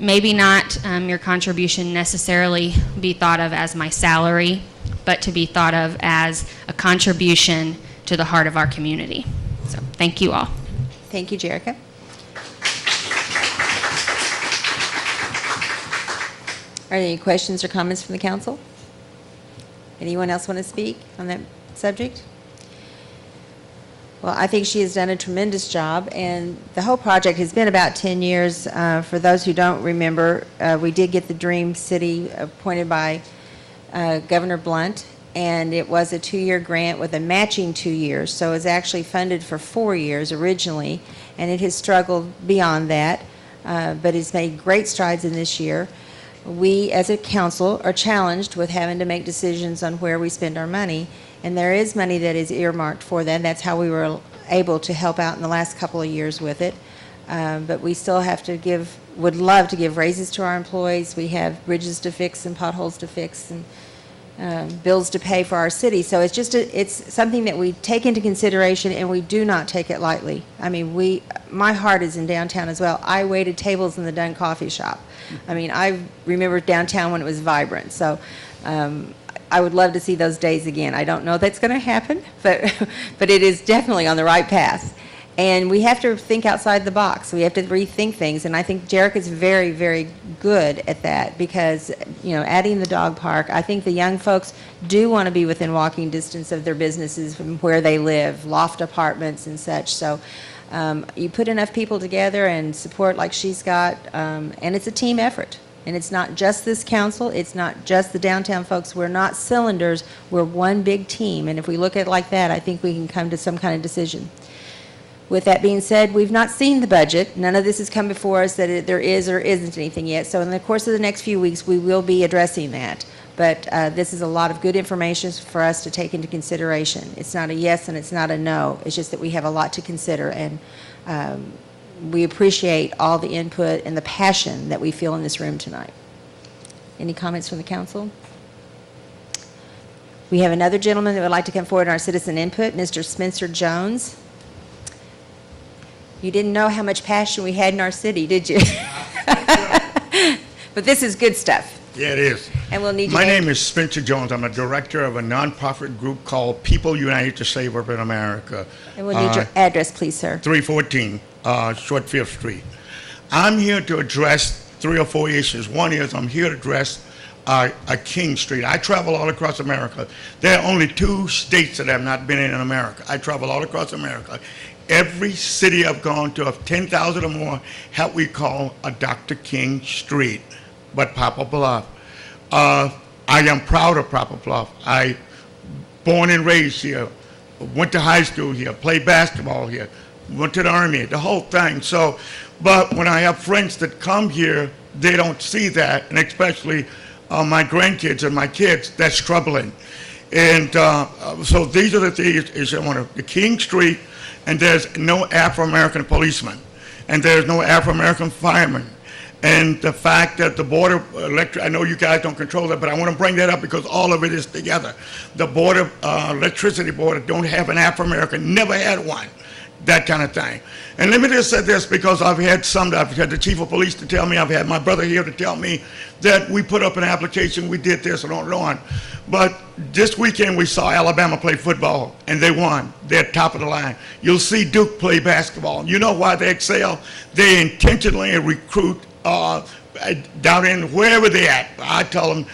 maybe not your contribution necessarily be thought of as my salary, but to be thought of as a contribution to the heart of our community. So thank you all. Thank you, Jerrica. Are there any questions or comments from the council? Anyone else want to speak on that subject? Well, I think she has done a tremendous job, and the whole project has been about 10 years. For those who don't remember, we did get the Dream City appointed by Governor Blunt, and it was a 2-year grant with a matching 2 years, so it was actually funded for 4 years originally, and it has struggled beyond that, but it's made great strides in this year. We, as a council, are challenged with having to make decisions on where we spend our money, and there is money that is earmarked for that. That's how we were able to help out in the last couple of years with it. But we still have to would love to give raises to our employees. We have bridges to fix and potholes to fix and bills to pay for our city. So it's just it's something that we take into consideration, and we do not take it lightly. I mean, my heart is in downtown as well. I waited tables in the Dunn Coffee Shop. I mean, I remember downtown when it was vibrant. So I would love to see those days again. I don't know that's going to happen, but it is definitely on the right path. And we have to think outside the box. We have to rethink things. And I think Jerrica is very, very good at that because, adding the dog park, I think the young folks do want to be within walking distance of their businesses from where they live, loft apartments and such. So you put enough people together and support like she's got, and it's a team effort. And it's not just this council, it's not just the downtown folks. We're not cylinders, we're one big team. And if we look at it like that, I think we can come to some kind of decision. With that being said, we've not seen the budget. None of this has come before us that there is or isn't anything yet. So in the course of the next few weeks, we will be addressing that. But this is a lot of good information for us to take into consideration. It's not a yes and it's not a no. It's just that we have a lot to consider. And we appreciate all the input and the passion that we feel in this room tonight. Any comments from the council? We have another gentleman that would like to come forward on our citizen input, Mr. Spencer Jones. You didn't know how much passion we had in our city, did you? But this is good stuff. Yeah, it is. And we'll need My name is Spencer Jones. I'm a director of a nonprofit group called People United to Save Urban America. And we'll need your address, please, sir. 314 Short 5th Street. I'm here to address 3 or 4 issues. One is I'm here to address King Street. I travel all across America. There are only 2 states that have not been in America. I travel all across America. Every city I've gone to of 10,000 or more have we call a Dr. King Street, but Poplar Bluff. I am proud of Poplar Bluff. I born and raised here, went to high school here, played basketball here, went to the Army, the whole thing. So, but when I have friends that come here, they don't see that, and especially my grandkids and my kids, that's troubling. And so these are the things I want to, the King Street, and there's no Afro-American policeman, and there's no Afro-American fireman. And the fact that the Board of Electric, I know you guys don't control that, but I want to bring that up because all of it is together. The Board of Electricity Board don't have an Afro-American, never had one, that kind of thing. And let me just say this, because I've had the chief of police to tell me, I've had my brother here to tell me that we put up an application, we did this and on and on. But this weekend we saw Alabama play football and they won. They're top of the line. You'll see Duke play basketball. You know why they excel? They intentionally recruit down in wherever they're at. I tell them,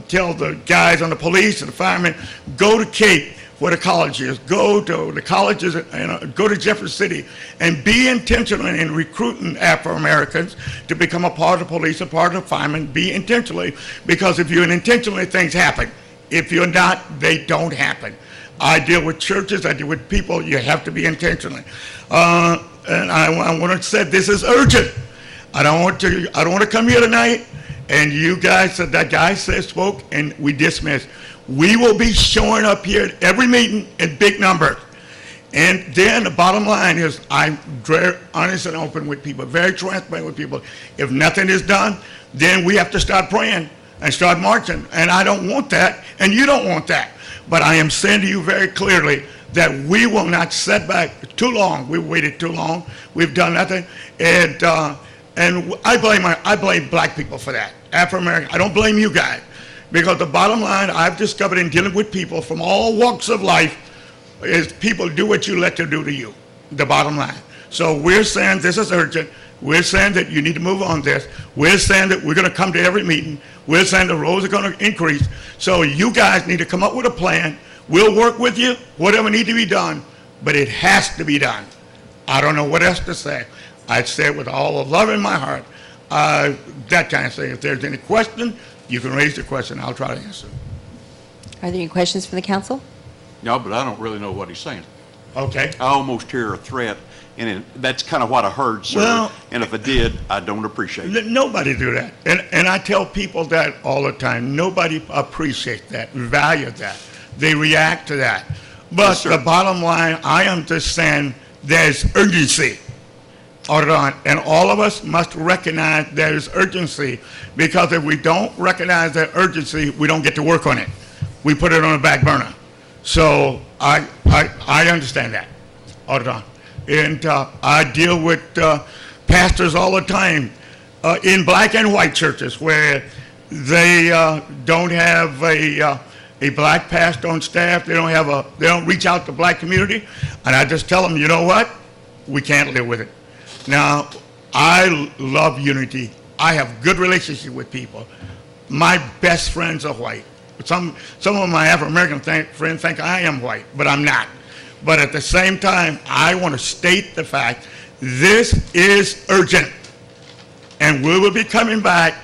tell the guys on the police and the firemen, go to Cape, where the college is. Go to the colleges and go to Jefferson City and be intentional in recruiting Afro-Americans to become a part of the police, a part of the firemen. Be intentionally, because if you're intentionally, things happen. If you're not, they don't happen. I deal with churches, I deal with people. You have to be intentional. And I want to say this is urgent. I don't want to come here tonight and you guys, that guy spoke and we dismissed. We will be showing up here at every meeting in big numbers. And then the bottom line is I'm very honest and open with people, very transparent with people. If nothing is done, then we have to start praying and start marching. And I don't want that, and you don't want that. But I am saying to you very clearly that we will not set back too long. We've waited too long. We've done nothing. And I blame black people for that. Afro-American. I don't blame you guys. Because the bottom line I've discovered in dealing with people from all walks of life is people do what you let them do to you. The bottom line. So we're saying this is urgent. We're saying that you need to move on this. We're saying that we're going to come to every meeting. We're saying the roads are going to increase. So you guys need to come up with a plan. We'll work with you, whatever needs to be done, but it has to be done. I don't know what else to say. I say it with all the love in my heart. That kind of thing. If there's any question, you can raise the question. I'll try to answer. Are there any questions from the council? No, but I don't really know what he's saying. Okay. I almost hear a threat, and that's kind of what I heard, sir. Well, and if I did, I don't appreciate it. Nobody do that. And I tell people that all the time. Nobody appreciates that, value that. They react to that. But Yes, sir. the bottom line, I am just saying there's urgency. And all of us must recognize there's urgency, because if we don't recognize that urgency, we don't get to work on it. We put it on the back burner. So I understand that all the time. And I deal with pastors all the time in black and white churches where they don't have a black pastor on staff. They don't reach out to the black community. And I just tell them, you know what? We can't live with it. Now, I love unity. I have good relationship with people. My best friends are white. Some of my Afro-American friends think I am white, but I'm not. But at the same time, I want to state the fact, this is urgent. And we will be coming back.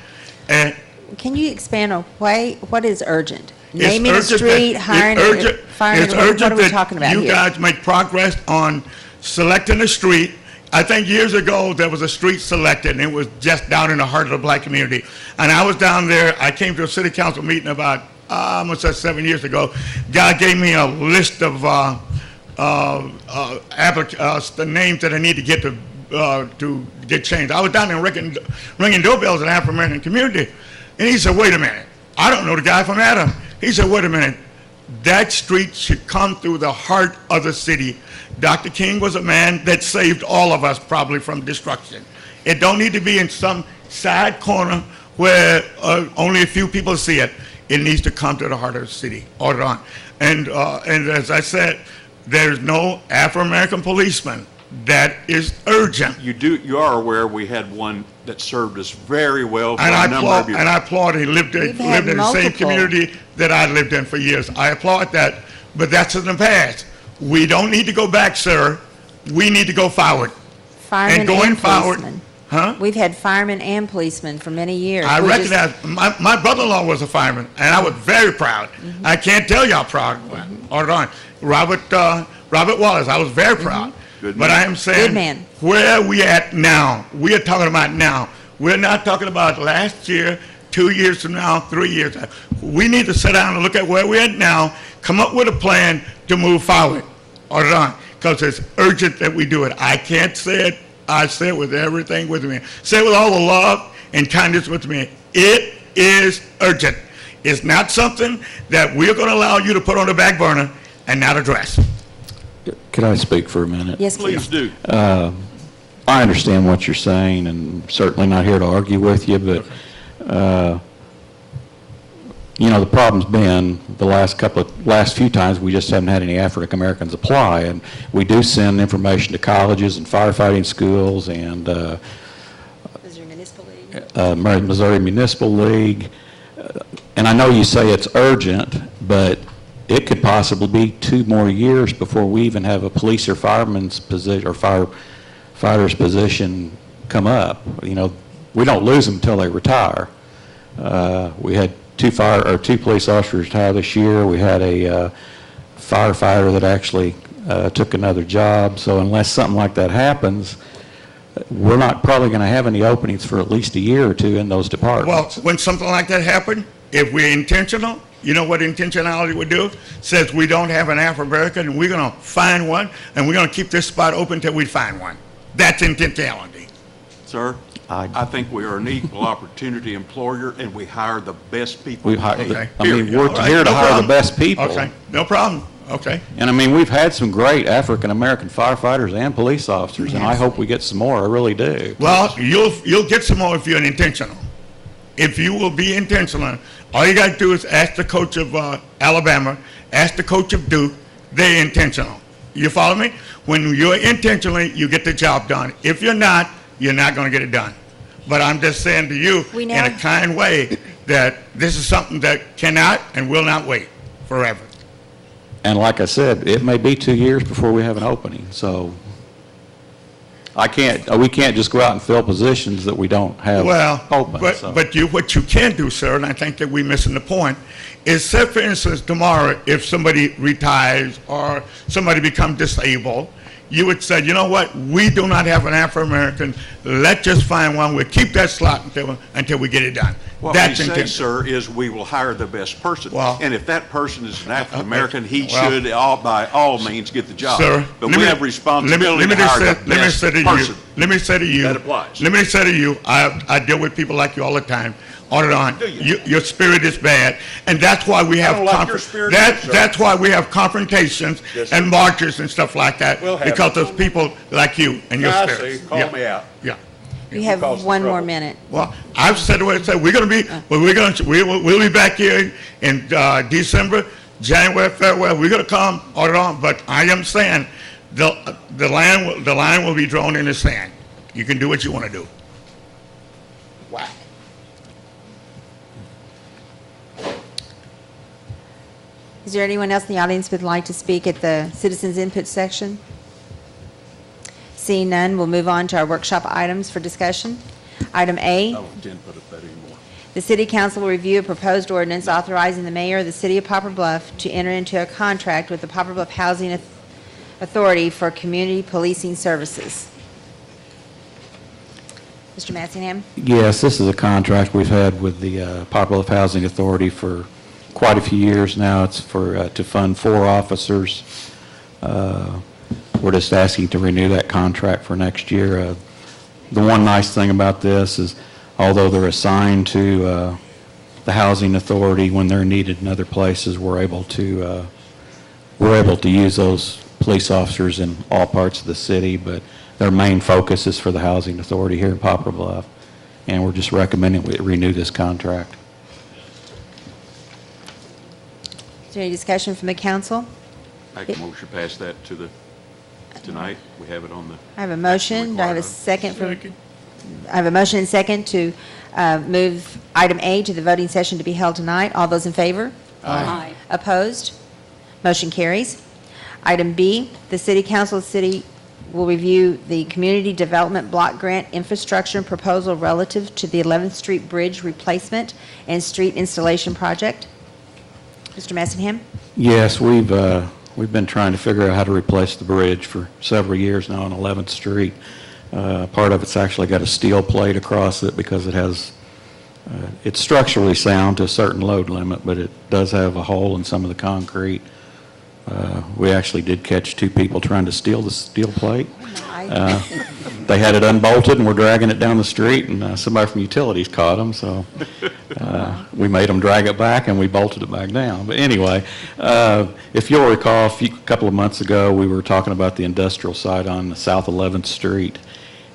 And Can you expand on what is urgent? it's Naming a urgent street, that- hiring, it's urgent- firing, it's what urgent are we that talking about you here? guys make progress on selecting a street. I think years ago there was a street selected, and it was just down in the heart of the black community. And I was down there. I came to a city council meeting about almost 7 years ago. God gave me a list of the names that I need to get to get changed. I was down there ringing doorbells in the Afro-American community, and he said, "Wait a minute, I don't know the guy from Adam." He said, "Wait a minute, that street should come through the heart of the city." Dr. King was a man that saved all of us probably from destruction. It don't need to be in some side corner where only a few people see it. It needs to come to the heart of the city, all on. And as I said, there's no Afro-American policeman. That is urgent. You are aware we had one that served us very well for And a number of years. I applaud. He lived in the same community that I lived in for years. I applaud that, but that's in the past. We don't need to go back, sir. We need to go forward. Firemen and going and forward, policemen. huh? We've had firemen and policemen for many years. I We just- recognize, my brother-in-law was a fireman, and I was very proud. Mm-hmm. I can't tell you how proud I was. Hold on. Robert Wallace, I was very proud. Good But man. I am saying, Good man. where are we at now? We are talking about now. We're not talking about last year, 2 years from now, 3 years. We need to sit down and look at where we're at now, come up with a plan to move forward. Hold on. Because it's urgent that we do it. I can't say it. I say it with everything with me. Say it with all the love and kindness with me. It is urgent. It's not something that we're going to allow you to put on the back burner and not address. Could I speak for a minute? Yes, Please do. I understand what you're saying, and certainly not here to argue with you, but, the problem's been the last few times we just haven't had any African Americans apply, and we do send information to colleges and firefighting schools and Missouri Municipal League. Missouri Municipal League. And I know you say it's urgent, but it could possibly be 2 more years before we even have a police or fireman's position or firefighter's position come up. You know, we don't lose them until they retire. We had 2 police officers retire this year. We had a firefighter that actually took another job. So unless something like that happens, we're not probably going to have any openings for at least a year or 2 in those departments. Well, when something like that happens, if we're intentional, you know what intentionality would do? Says we don't have an Afro-American, and we're going to find one, and we're going to keep this spot open until we find one. That's intentionality. Sir, I think we are an equal opportunity employer, and we hire the best people. We hire, we're here to hire the best people. Okay, no problem. Okay. And I mean, we've had some great African-American firefighters and police officers, and I hope we get some more. I really do. Well, you'll get some more if you're intentional. If you will be intentional, all you got to do is ask the coach of Alabama, ask the coach of Duke. They're intentional. You follow me? When you're intentional, you get the job done. If you're not going to get it done. But I'm just saying to you in a kind way that this is something that cannot and will not wait forever. And like I said, it may be 2 years before we have an opening. So we can't just go out and fill positions that we don't have open. But what you can do, sir, and I think that we're missing the point, is say, for instance, tomorrow, if somebody retires or somebody becomes disabled, you would say, you know what, we do not have an Afro-American, let's just find one, we'll keep that slot until we get it done. What That's we say, intentional. sir, is we will hire the best person. Well, and if that person is an African-American, he should by all means get the job. Sir, but we have responsibility to hire the best person. Let me say to you, That applies. Let me say to you, I deal with people like you all the time, on and on. Your spirit is bad, and that's why we have that's why we have confrontations and marches and stuff like that, because of people like you and your spirit. Call me out. Yeah. You have one more minute. Well, I've said what I said. We'll be back here in December, January, February. We're going to come on and on. But I am saying the line will be drawn in the sand. You can do what you want to do. Wow. Is there anyone else in the audience who would like to speak at the citizens input section? Seeing none, we'll move on to our workshop items for discussion. Item A, the City Council will review a proposed ordinance authorizing the mayor of the City of Poplar Bluff to enter into a contract with the Poplar Bluff Housing Authority for community policing services. Mr. Massingham? Yes, this is a contract we've had with the Poplar Bluff Housing Authority for quite a few years now. It's for to fund 4 officers. We're just asking to renew that contract for next year. The one nice thing about this is, although they're assigned to the housing authority when they're needed in other places, we're able to use those police officers in all parts of the city. But their main focus is for the housing authority here in Poplar Bluff, and we're just recommending we renew this contract. Is there any discussion from the council? Make a motion to pass that to the tonight. We have it on the. I have a motion. Do I have a second? I have a motion and second to move item A to the voting session to be held tonight. All those in favor? Aye. Opposed? Motion carries. Item B, the City Council of the City will review the Community Development Block Grant Infrastructure Proposal relative to the 11th Street Bridge Replacement and Street Installation Project. Mr. Massingham? Yes, we've been trying to figure out how to replace the bridge for several years now on 11th Street. Part of it's actually got a steel plate across it because it has, it's structurally sound to a certain load limit, but it does have a hole in some of the concrete. We actually did catch 2 people trying to steal the steel plate. They had it unbolted and were dragging it down the street, and somebody from utilities caught them, so we made them drag it back and we bolted it back down. But anyway, if you'll recall, a couple of months ago, we were talking about the industrial site on South 11th Street,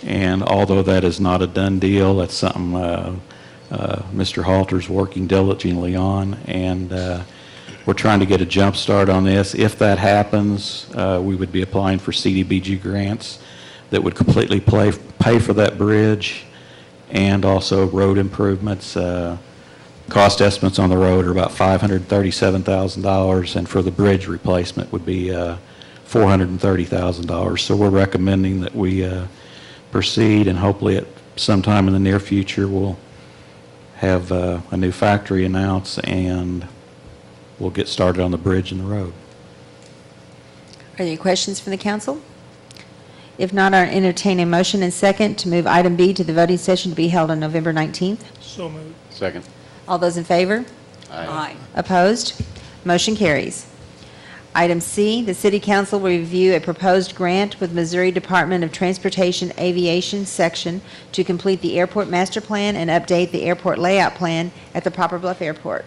and although that is not a done deal, that's something Mr. Halter's working diligently on, and we're trying to get a jump start on this. If that happens, we would be applying for CDBG grants that would completely pay for that bridge and also road improvements. cost estimates on the road are about $537,000, and for the bridge replacement would be $430,000. So we're recommending that we proceed, and hopefully at sometime in the near future we'll have a new factory announced, and we'll get started on the bridge and the road. Are there any questions from the council? If not, I'll entertain a motion and second to move item B to the voting session to be held on November 19th. So moved. Second. All those in favor? Aye. Opposed? Motion carries. Item C, the City Council will review a proposed grant with Missouri Department of Transportation Aviation Section to complete the airport master plan and update the airport layout plan at the Poplar Bluff Airport.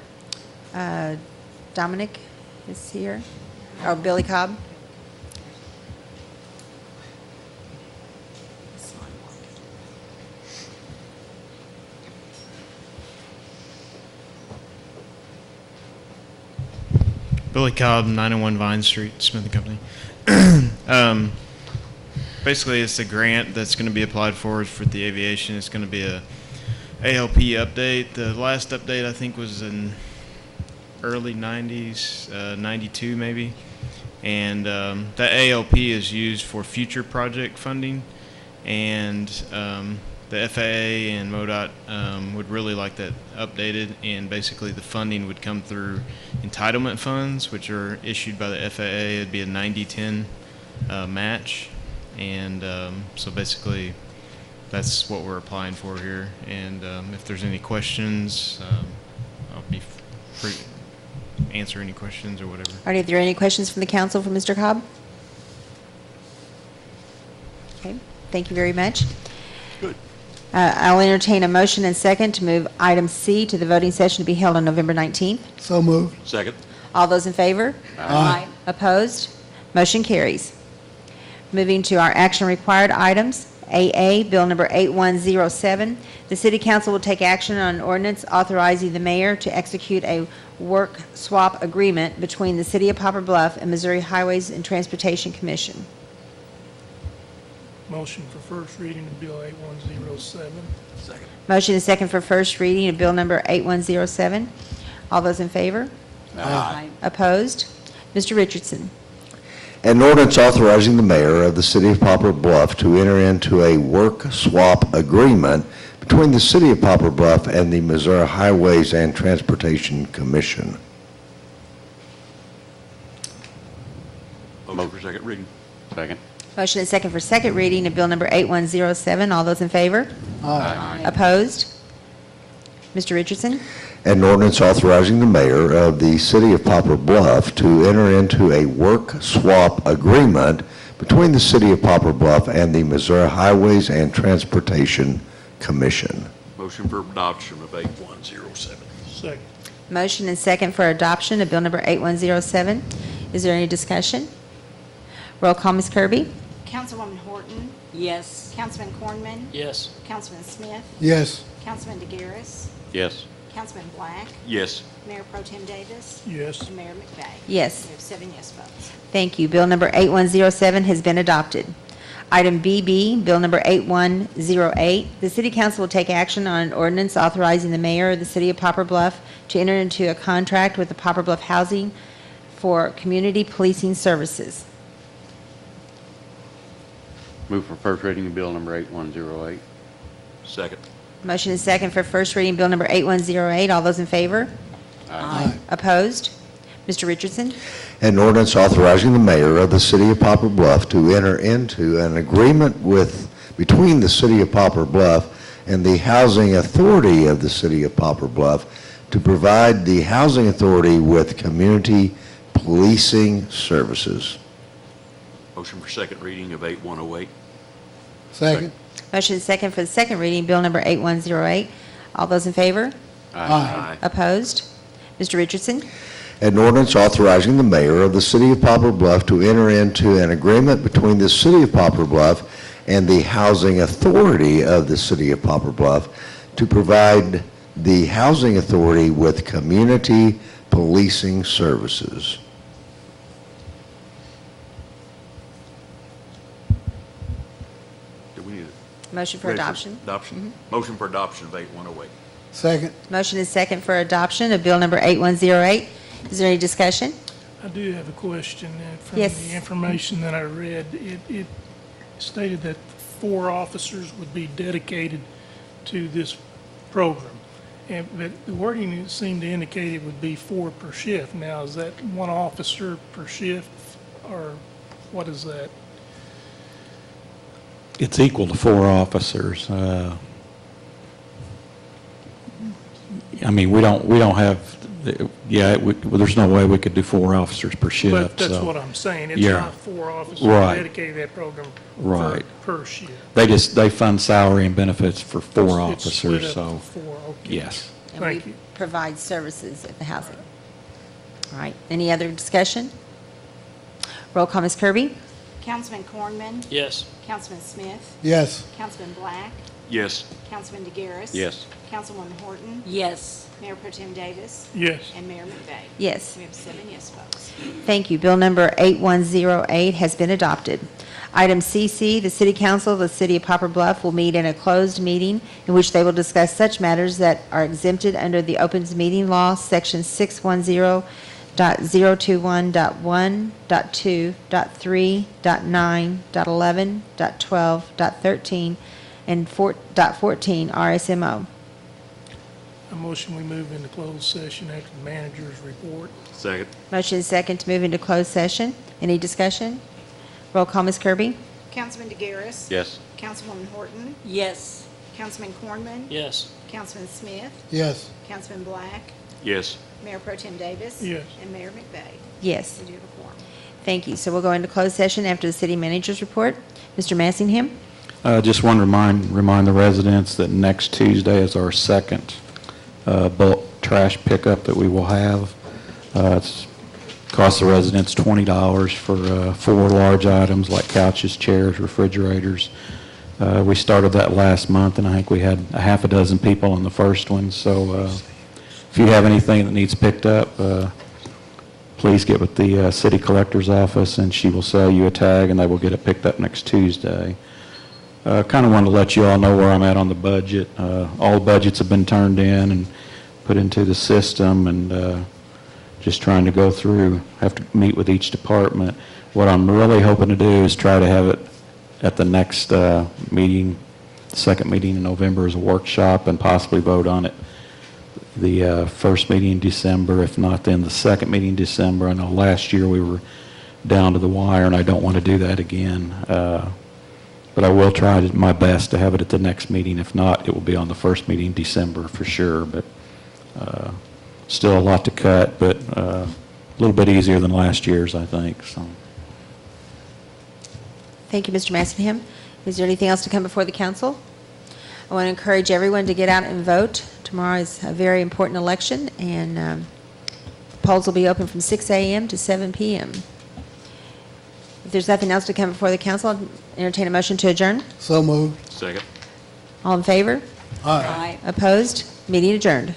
Dominic is here, or Billy Cobb. Billy Cobb, 901 Vine Street, Smith & Company. Basically, it's a grant that's going to be applied for the aviation. It's going to be a ALP update. The last update, I think, was in early 90s, 92 maybe. And that ALP is used for future project funding. And the FAA and MoDOT would really like that updated, and basically the funding would come through entitlement funds, which are issued by the FAA. It'd be a 90-10 match, and so basically that's what we're applying for here. And if there's any questions, I'll be free to answer any questions or whatever. All right, if there are any questions from the council for Mr. Cobb? Okay, thank you very much. Good. I'll entertain a motion and second to move item C to the voting session to be held on November 19th. So moved. Second. All those in favor? Aye. Opposed? Motion carries. Moving to our action required items. AA, Bill number 8107. The City Council will take action on an ordinance authorizing the mayor to execute a work swap agreement between the City of Poplar Bluff and Missouri Highways and Transportation Commission. Motion for first reading of Bill 8107. Second. Motion is second for first reading of Bill number 8107. All those in favor? Aye. Opposed? Mr. Richardson. An ordinance authorizing the mayor of the city of Poplar Bluff to enter into a work swap agreement between the city of Poplar Bluff and the Missouri Highways and Transportation Commission. Motion for second reading. Second. Motion is second for second reading of Bill number 8107. All those in favor? Aye. Opposed? Mr. Richardson. An ordinance authorizing the mayor of the city of Poplar Bluff to enter into a work swap agreement between the city of Poplar Bluff and the Missouri Highways and Transportation Commission. Motion for adoption of 8107. Second. Motion and second for adoption of Bill number 8107. Is there any discussion? Roll call, Ms. Kirby. Councilwoman Horton, Yes. Councilman Cornman, Yes. Councilman Smith, Yes. Councilman DeGaris, Yes. Councilman Black, Yes. Mayor Pro Tem Davis, Yes. and Mayor McVey. Yes. We have 7 yes votes. Thank you. Bill number 8107 has been adopted. Item BB, Bill number 8108. The City Council will take action on an ordinance authorizing the mayor of the City of Poplar Bluff to enter into a contract with the Poplar Bluff Housing for community policing services. Move for first reading of Bill number 8108. Second. Motion is second for first reading Bill number 8108. All those in favor? Aye. Opposed? Mr. Richardson. An ordinance authorizing the mayor of the city of Poplar Bluff to enter into an agreement between the city of Poplar Bluff and the housing authority of the city of Poplar Bluff to provide the housing authority with community policing services. Motion for second reading of 8108. Second. Motion is second for the second reading Bill number 8108. All those in favor? Aye. Opposed? Mr. Richardson. An ordinance authorizing the mayor of the city of Poplar Bluff to enter into an agreement between the city of Poplar Bluff and the housing authority of the city of Poplar Bluff to provide the housing authority with community policing services. Do we need Motion for adoption. Adoption. Motion for adoption of 8108. Second. Motion is second for adoption of Bill number 8108. Is there any discussion? I do have a question. From Yes. the information that I read, it stated that 4 officers would be dedicated to this program. But the wording seemed to indicate it would be 4 per shift. Now, is that 1 officer per shift, or what is that? It's equal to 4 officers. I mean, we don't have, there's no way we could do 4 officers per shift. But that's so, what I'm saying. It's yeah. not 4 officers Right. dedicated to that program Right. per shift. They fund salary and benefits for 4 It's split officers, up so, to 4, okay. yes. And Thank we you. provide services at the housing. All right. Any other discussion? Roll call, Ms. Kirby? Councilman Cornman. Yes. Councilman Smith. Yes. Councilman Black. Yes. Councilman DeGaris. Yes. Councilwoman Horton. Yes. Mayor Pro Tem Davis. Yes. And Mayor McVey. Yes. We have 7 yes votes. Thank you. Bill number 8108 has been adopted. Item CC, the City Council of the City of Poplar Bluff will meet in a closed meeting in which they will discuss such matters that are exempted under the Opens Meeting Law, Section 610.021.1.2.3.9.11.12.13 and 4.14 RSMO. A motion we move into closed session after the manager's report. Second. Motion is second to move into closed session. Any discussion? Roll call, Ms. Kirby? Councilman DeGaris. Yes. Councilwoman Horton. Yes. Councilman Cornman. Yes. Councilman Smith. Yes. Councilman Black. Yes. Mayor Pro Tem Davis. Yes. And Mayor McVey. Yes. We do have a quorum. Thank you. So we'll go into closed session after the city manager's report. Mr. Massingham? Just want to remind the residents that next Tuesday is our second bulk trash pickup that we will have. It's costs the residents $20 for 4 large items like couches, chairs, refrigerators. We started that last month, and I think we had a half a dozen people on the first one. So if you have anything that needs picked up, please get with the city collector's office, and she will sell you a tag, and they will get it picked up next Tuesday. Kind of wanted to let you all know where I'm at on the budget. All the budgets have been turned in and put into the system, and just trying to go through, have to meet with each department. What I'm really hoping to do is try to have it at the next meeting, second meeting in November as a workshop, and possibly vote on it the first meeting in December, if not then the second meeting in December. I know last year we were down to the wire, and I don't want to do that again. But I will try my best to have it at the next meeting. If not, it will be on the first meeting in December for sure. But still a lot to cut, but a little bit easier than last year's, I think. So. Thank you, Mr. Massingham. Is there anything else to come before the council? I want to encourage everyone to get out and vote. Tomorrow is a very important election, and polls will be open from 6 a.m. to 7 p.m. If there's nothing else to come before the council, I'll entertain a motion to adjourn. So moved. Second. All in favor? Aye. Opposed? Meeting adjourned.